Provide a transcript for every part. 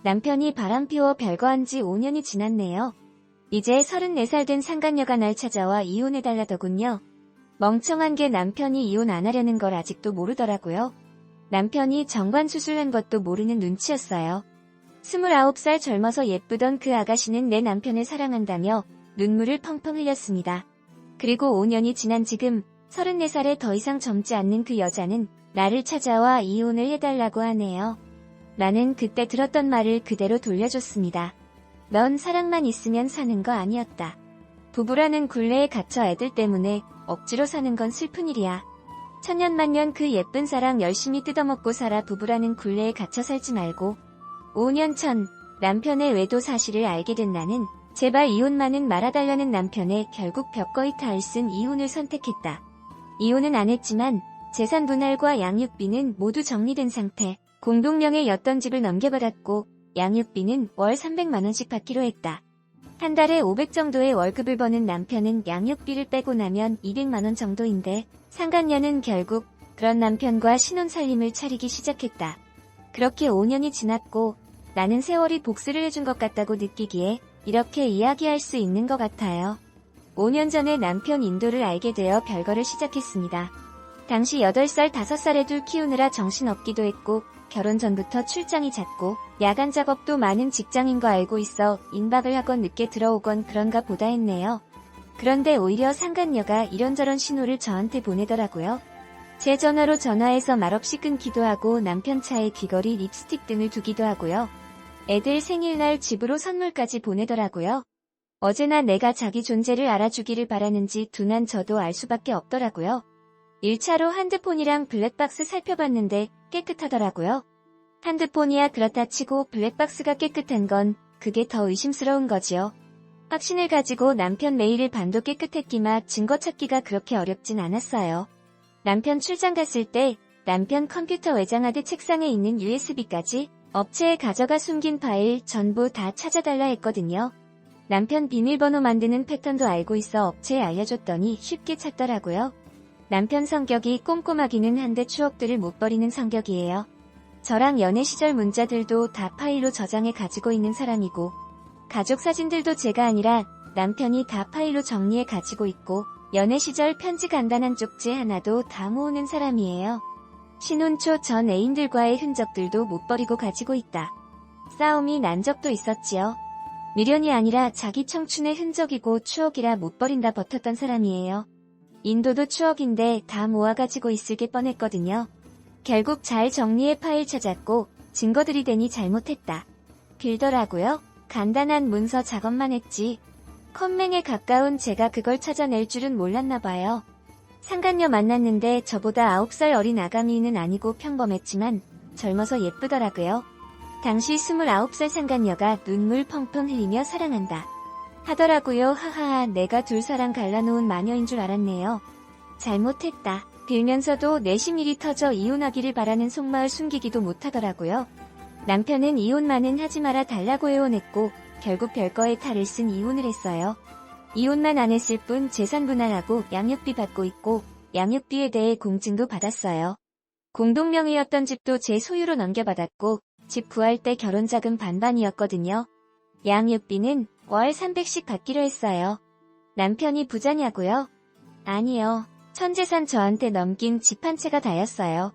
남편이 바람피워 별거한 지 5년이 지났네요. 이제 34살 된 상간녀가 날 찾아와 이혼해달라더군요. 멍청한 게 남편이 이혼 안 하려는 걸 아직도 모르더라고요. 남편이 정관수술한 것도 모르는 눈치였어요. 29살 젊어서 예쁘던 그 아가씨는 내 남편을 사랑한다며 눈물을 펑펑 흘렸습니다. 그리고 5년이 지난 지금 34살에 더 이상 젊지 않는 그 여자는 나를 찾아와 이혼을 해달라고 하네요. 나는 그때 들었던 말을 그대로 돌려줬습니다. 넌 사랑만 있으면 사는 거 아니었다. 부부라는 굴레에 갇혀 애들 때문에 억지로 사는 건 슬픈 일이야. 천년만년 그 예쁜 사랑 열심히 뜯어먹고 살아. 부부라는 굴레에 갇혀 살지 말고. 5년 전 남편의 외도 사실을 알게 된 나는 제발 이혼만은 말아달라는 남편에 결국 벽거의 탈을 쓴 이혼을 선택했다. 이혼은 안 했지만 재산 분할과 양육비는 모두 정리된 상태. 공동명의였던 집을 넘겨받았고 양육비는 월 300만원씩 받기로 했다. 한 달에 500 정도의 월급을 버는 남편은 양육비를 빼고 나면 200만원 정도인데 상간녀는 결국 그런 남편과 신혼살림을 차리기 시작했다. 그렇게 5년이 지났고 나는 세월이 복수를 해준 것 같다고 느끼기에 이렇게 이야기할 수 있는 것 같아요. 5년 전에 남편 인도를 알게 되어 별거를 시작했습니다. 당시 8살, 5살의 둘 키우느라 정신없기도 했고 결혼 전부터 출장이 잦고 야간 작업도 많은 직장인 거 알고 있어 임박을 하건 늦게 들어오건 그런가 보다 했네요. 그런데 오히려 상간녀가 이런저런 신호를 저한테 보내더라고요. 제 전화로 전화해서 말없이 끊기도 하고 남편 차에 귀걸이, 립스틱 등을 두기도 하고요. 애들 생일날 집으로 선물까지 보내더라고요. 어제나 내가 자기 존재를 알아주기를 바라는지 둔한 저도 알 수밖에 없더라고요. 1차로 핸드폰이랑 블랙박스 살펴봤는데 깨끗하더라고요. 핸드폰이야 그렇다 치고 블랙박스가 깨끗한 건 그게 더 의심스러운 거지요. 확신을 가지고 남편 메일을 반도 깨끗했기마 증거 찾기가 그렇게 어렵진 않았어요. 남편 출장 갔을 때 남편 컴퓨터 외장하드 책상에 있는 USB까지 업체에 가져가 숨긴 파일 전부 다 찾아달라 했거든요. 남편 비밀번호 만드는 패턴도 알고 있어 업체에 알려줬더니 쉽게 찾더라고요. 남편 성격이 꼼꼼하기는 한데 추억들을 못 버리는 성격이에요. 저랑 연애 시절 문자들도 다 파일로 저장해 가지고 있는 사람이고 가족 사진들도 제가 아니라 남편이 다 파일로 정리해 가지고 있고 연애 시절 편지 간단한 쪽지 하나도 다 모으는 사람이에요. 신혼 초 전 애인들과의 흔적들도 못 버리고 가지고 있다. 싸움이 난 적도 있었지요. 미련이 아니라 자기 청춘의 흔적이고 추억이라 못 버린다 버텼던 사람이에요. 인도도 추억인데 다 모아가지고 있을 게 뻔했거든요. 결국 잘 정리해 파일 찾았고 증거들이 되니 잘못했다. 빌더라고요. 간단한 문서 작업만 했지. 컴맹에 가까운 제가 그걸 찾아낼 줄은 몰랐나봐요. 상간녀 만났는데 저보다 9살 어린 아가미는 아니고 평범했지만 젊어서 예쁘더라고요. 당시 29살 상간녀가 눈물 펑펑 흘리며 사랑한다 하더라고요. 하하하, 내가 둘 사랑 갈라놓은 마녀인 줄 알았네요. 잘못했다. 빌면서도 내심 일이 터져 이혼하기를 바라는 속마을 숨기기도 못하더라고요. 남편은 이혼만은 하지 마라 달라고 애원했고 결국 별거에 탈을 쓴 이혼을 했어요. 이혼만 안 했을 뿐 재산 분할하고 양육비 받고 있고 양육비에 대해 공증도 받았어요. 공동명의였던 집도 제 소유로 넘겨받았고 집 구할 때 결혼자금 반반이었거든요. 양육비는 월 300씩 받기로 했어요. 남편이 부자냐고요? 아니요. 천재산 저한테 넘긴 집 한 채가 다였어요.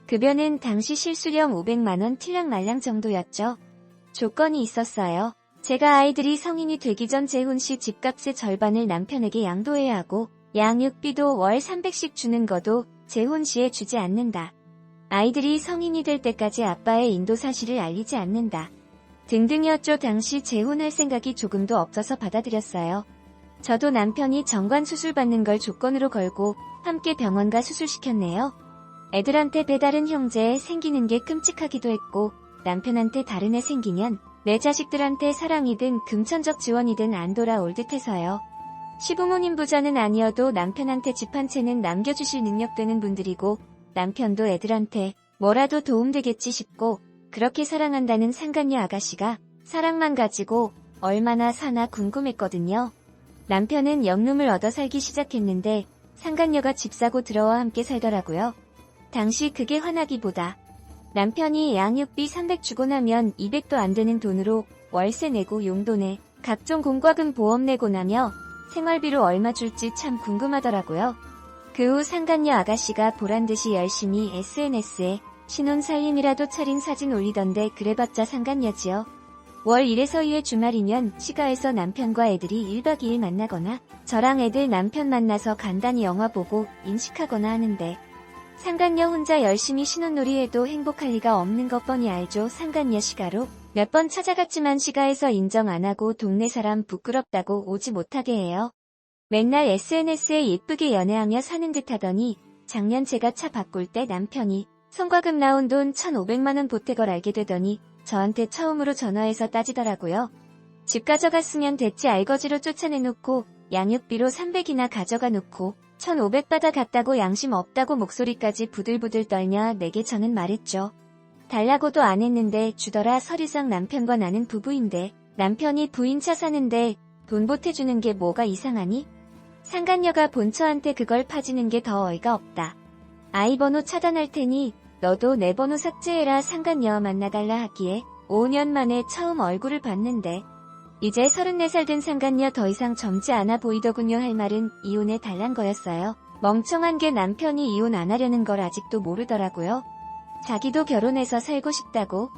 급여는 당시 실수령 500만원 틸랑말랑 정도였죠. 조건이 있었어요. 제가 아이들이 성인이 되기 전 재훈씨 집값의 절반을 남편에게 양도해야 하고 양육비도 월 300씩 주는 거도 재훈씨에 주지 않는다. 아이들이 성인이 될 때까지 아빠의 인도 사실을 알리지 않는다. 등등이었죠. 당시 재혼할 생각이 조금도 없어서 받아들였어요. 저도 남편이 정관 수술 받는 걸 조건으로 걸고 함께 병원 가 수술시켰네요. 애들한테 배다른 형제 생기는 게 끔찍하기도 했고 남편한테 다른 애 생기면 내 자식들한테 사랑이든 금전적 지원이든 안 돌아올 듯해서요. 시부모님 부자는 아니어도 남편한테 집 한 채는 남겨주실 능력 되는 분들이고 남편도 애들한테 뭐라도 도움되겠지 싶고 그렇게 사랑한다는 상간녀 아가씨가 사랑만 가지고 얼마나 사나 궁금했거든요. 남편은 영룸을 얻어 살기 시작했는데 상간녀가 집 사고 들어와 함께 살더라고요. 당시 그게 화나기보다 남편이 양육비 300 주고 나면 200도 안 되는 돈으로 월세 내고 용돈 내, 각종 공과금 보험 내고 나며 생활비로 얼마 줄지 참 궁금하더라고요. 그 후 상간녀 아가씨가 보란듯이 열심히 SNS에 신혼 살림이라도 차린 사진 올리던데 그래봤자 상간녀지요. 월 1에서 2회 주말이면 시가에서 남편과 애들이 1박 2일 만나거나 저랑 애들 남편 만나서 간단히 영화 보고 인식하거나 하는데 상간녀 혼자 열심히 신혼놀이 해도 행복할 리가 없는 것 뻔히 알죠. 상간녀 시가로 몇 번 찾아갔지만 시가에서 인정 안 하고 동네 사람 부끄럽다고 오지 못하게 해요. 맨날 SNS에 예쁘게 연애하며 사는 듯 하더니 작년 제가 차 바꿀 때 남편이 성과금 나온 돈 1,500만 원 보탠 걸 알게 되더니 저한테 처음으로 전화해서 따지더라고요. 집 가져갔으면 됐지 알거지로 쫓아내놓고 양육비로 300이나 가져가 놓고 1,500 받아갔다고 양심 없다고 목소리까지 부들부들 떨며 내게 저는 말했죠. 달라고도 안 했는데 주더라. 서류상 남편과 나는 부부인데 남편이 부인 차 사는데 돈 보태주는 게 뭐가 이상하니? 상간녀가 본처한테 그걸 파지는 게 더 어이가 없다. 아이 번호 차단할 테니 너도 내 번호 삭제해라. 상간녀 만나달라 하기에 5년 만에 처음 얼굴을 봤는데 이제 34살 된 상간녀 더 이상 젊지 않아 보이더군요. 할 말은 이혼해 달란 거였어요. 멍청한 게 남편이 이혼 안 하려는 걸 아직도 모르더라고요. 자기도 결혼해서 살고 싶다고.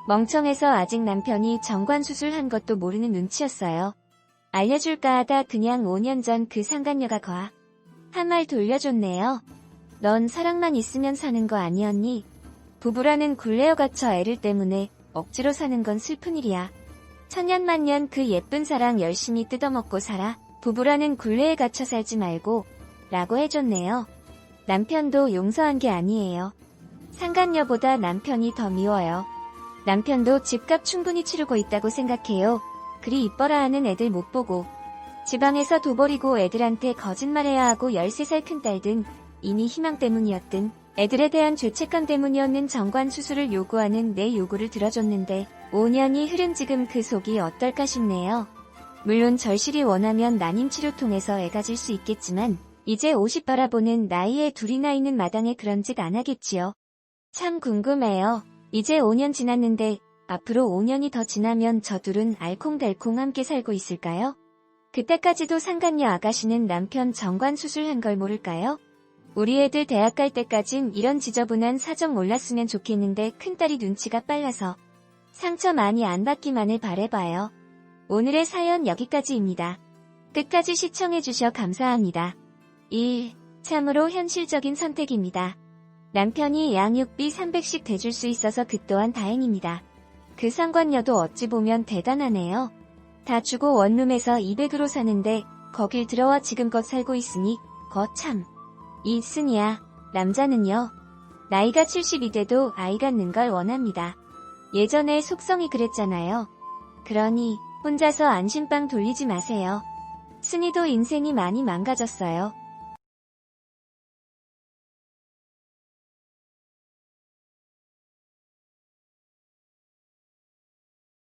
멍청해서 아직 남편이 정관수술한 것도 모르는 눈치였어요. 알려줄까 하다 그냥 5년 전 그 상간녀가 한 말 돌려줬네요. 넌 사랑만 있으면 사는 거 아니었니? 부부라는 굴레어 갇혀 애를 때문에 억지로 사는 건 슬픈 일이야. 천년만년 그 예쁜 사랑 열심히 뜯어먹고 살아. 부부라는 굴레에 갇혀 살지 말고 라고 해줬네요. 남편도 용서한 게 아니에요. 상간녀보다 남편이 더 미워요. 남편도 집값 충분히 치르고 있다고 생각해요. 그리 이뻐라 하는 애들 못 보고 지방에서 둬버리고 애들한테 거짓말해야 하고 13살 큰딸든 이미 희망 때문이었든 애들에 대한 죄책감 때문이었는 정관수술을 요구하는 내 요구를 들어줬는데 5년이 흐른 지금 그 속이 어떨까 싶네요. 물론 절실히 원하면 난임치료 통해서 애 가질 수 있겠지만 이제 50 바라보는 나이에 둘이나 있는 마당에 그런 짓 안 하겠지요. 참 궁금해요. 이제 5년 지났는데 앞으로 5년이 더 지나면 저 둘은 알콩달콩 함께 살고 있을까요? 그때까지도 상간녀 아가씨는 남편 정관수술한 걸 모를까요? 우리 애들 대학 갈 때까진 이런 지저분한 사정 몰랐으면 좋겠는데 큰딸이 눈치가 빨라서 상처 많이 안 받기만을 바라봐요. 오늘의 사연 여기까지입니다. 끝까지 시청해주셔 감사합니다. 1. 참으로 현실적인 선택입니다. 남편이 양육비 300씩 대줄 수 있어서 그 또한 다행입니다. 그 상관녀도 어찌 보면 대단하네요. 다 주고 원룸에서 200으로 사는데 거길 들어와 지금껏 살고 있으니 거참. 이순이야. 남자는요. 나이가 70이 돼도 아이 갖는 걸 원합니다. 예전에 속성이 그랬잖아요. 그러니 혼자서 안심빵 돌리지 마세요. 순이도 인생이 많이 망가졌어요.